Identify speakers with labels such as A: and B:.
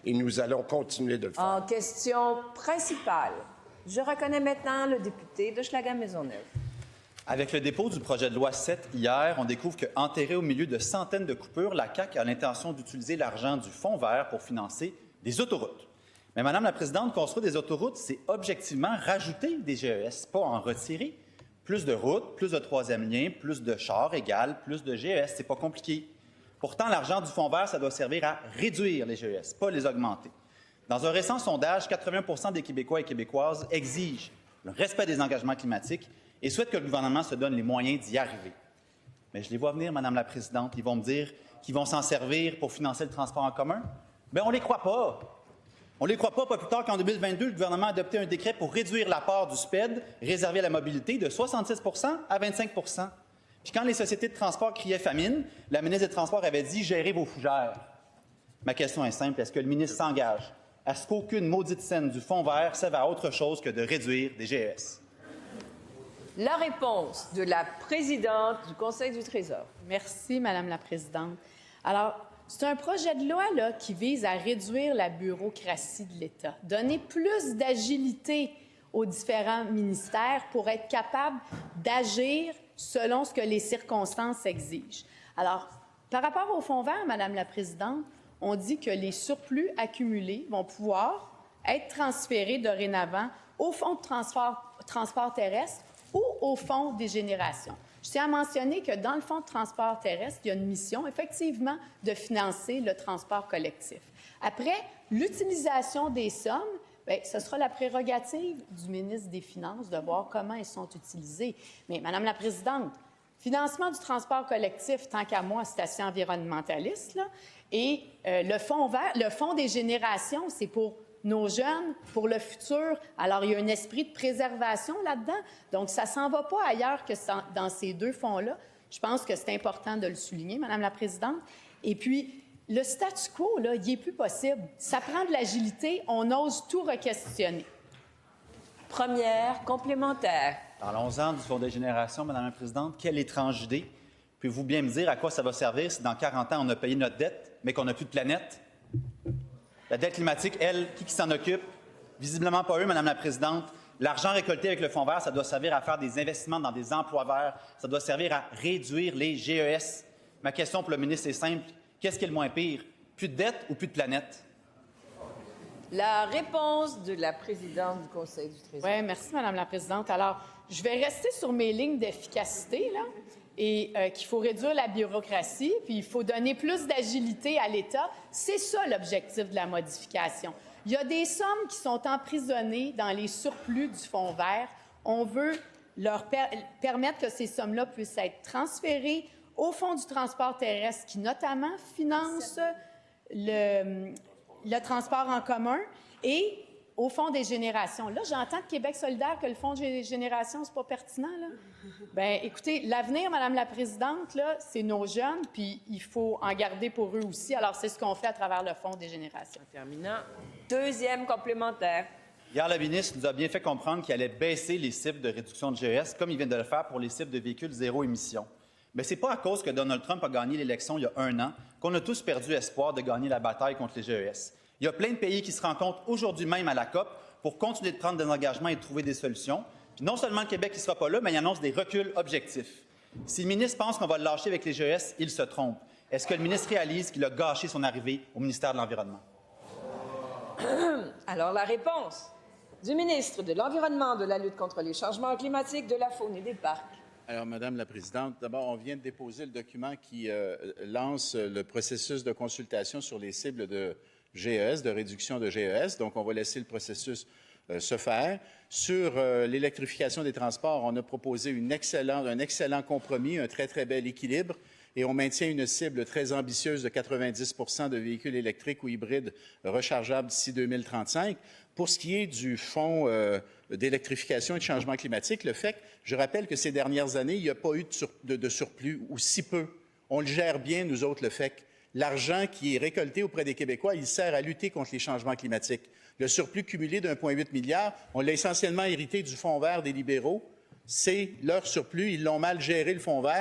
A: et nous allons continuer de le faire.
B: En question principale, je reconnais maintenant le député de Schlager-Maisonneuve.
C: Avec le dépôt du projet de loi 7 hier, on découvre qu'enterré au milieu de centaines de coupures, la CAQ a l'intention d'utiliser l'argent du Fonds vert pour financer des autoroutes. Mais Madame la Présidente, construire des autoroutes, c'est objectivement rajouter des GES, pas en retirer. Plus de routes, plus de troisième lien, plus de chars égale plus de GES. C'est pas compliqué. Pourtant, l'argent du Fonds vert, ça doit servir à réduire les GES, pas les augmenter. Dans un récent sondage, 80 des Québécois et Québécoises exigent le respect des engagements climatiques et souhaitent que le gouvernement se donne les moyens d'y arriver. Mais je les vois venir, Madame la Présidente. Ils vont me dire qu'ils vont s'en servir pour financer le transport en commun. Bien, on ne les croit pas. On ne les croit pas plus tard qu'en 2022, le gouvernement a adopté un décret pour réduire la part du SPED réservé à la mobilité de 66 à 25 Puis quand les sociétés de transport criaient famine, la ministre des Transports avait dit « gérez vos fougères ». Ma question est simple. Est-ce que le ministre s'engage à ce qu'aucune maudite scène du Fonds vert serve à autre chose que de réduire des GES?
B: La réponse de la présidente du Conseil du Trésor.
D: Merci, Madame la Présidente. Alors, c'est un projet de loi là, qui vise à réduire la bureaucratie de l'État, donner plus d'agilité aux différents ministères pour être capables d'agir selon ce que les circonstances exigent. Alors, par rapport au Fonds vert, Madame la Présidente, on dit que les surplus accumulés vont pouvoir être transférés dorénavant au Fonds de transport terrestre ou au Fonds des générations. Je tiens à mentionner que dans le Fonds de transport terrestre, il y a une mission, effectivement, de financer le transport collectif. Après, l'utilisation des sommes, bien, ce sera la prérogative du ministre des Finances de voir comment elles sont utilisées. Mais, Madame la Présidente, financement du transport collectif, tant qu'à moi, c'est assez environnementaliste, là. Et le Fonds vert, le Fonds des générations, c'est pour nos jeunes, pour le futur. Alors, il y a un esprit de préservation là-dedans. Donc, ça ne s'en va pas ailleurs que dans ces deux fonds-là. Je pense que c'est important de le souligner, Madame la Présidente. Et puis, le statu quo, là, il n'est plus possible. Ça prend de l'agilité. On ose tout re-questionner.
B: Première complémentaire.
C: Parlons-en du Fonds des générations, Madame la Présidente. Quelle étrange idée. Pouvez-vous bien me dire à quoi ça va servir si dans 40 ans, on a payé notre dette, mais qu'on n'a plus de planète? La dette climatique, elle, qui s'en occupe? Visiblement pas eux, Madame la Présidente. L'argent récolté avec le Fonds vert, ça doit servir à faire des investissements dans des emplois verts. Ça doit servir à réduire les GES. Ma question pour le ministre est simple. Qu'est-ce qui est le moins pire? Plus de dette ou plus de planète?
B: La réponse de la présidente du Conseil du Trésor.
D: Oui, merci, Madame la Présidente. Alors, je vais rester sur mes lignes d'efficacité, là, et qu'il faut réduire la bureaucratie, puis il faut donner plus d'agilité à l'État. C'est ça l'objectif de la modification. Il y a des sommes qui sont emprisonnées dans les surplus du Fonds vert. On veut leur permettre que ces sommes-là puissent être transférées au Fonds du transport terrestre, qui notamment finance le transport en commun, et au Fonds des générations. Là, j'entends de Québec solidaire que le Fonds des générations, c'est pas pertinent, là. Bien, écoutez, l'avenir, Madame la Présidente, là, c'est nos jeunes, puis il faut en garder pour eux aussi. Alors, c'est ce qu'on fait à travers le Fonds des générations.
B: En terminant, deuxième complémentaire.
C: Hier, la ministre nous a bien fait comprendre qu'il allait baisser les cibles de réduction de GES, comme il vient de le faire pour les cibles de véhicules zéro émission. Mais ce n'est pas à cause que Donald Trump a gagné l'élection il y a 1 an qu'on a tous perdu espoir de gagner la bataille contre les GES. Il y a plein de pays qui se rencontrent aujourd'hui même à la COP pour continuer de prendre des engagements et de trouver des solutions. Puis non seulement le Québec ne sera pas là, mais il annonce des reculs objectifs. Si le ministre pense qu'on va le lâcher avec les GES, il se trompe. Est-ce que le ministre réalise qu'il a gâché son arrivée au ministère de l'Environnement?
B: Alors, la réponse du ministre de l'Environnement, de la lutte contre les changements climatiques, de la faune et des parcs.
E: Alors, Madame la Présidente, d'abord, on vient de déposer le document qui lance le processus de consultation sur les cibles de GES, de réduction de GES. Donc, on va laisser le processus se faire. Sur l'électrification des transports, on a proposé un excellent compromis, un très, très bel équilibre. Et on maintient une cible très ambitieuse de 90 de véhicules électriques ou hybrides rechargeables d'ici 2035. Pour ce qui est du fonds d'électrification et de changement climatique, le FEC, je rappelle que ces dernières années, il n'y a pas eu de surplus, ou si peu. On le gère bien, nous autres, le FEC. L'argent qui est récolté auprès des Québécois, il sert à lutter contre les changements climatiques. Le surplus cumulé d'1,8 milliard, on l'a essentiellement hérité du Fonds vert des libéraux. C'est leur surplus. Ils l'ont mal géré, le Fonds vert.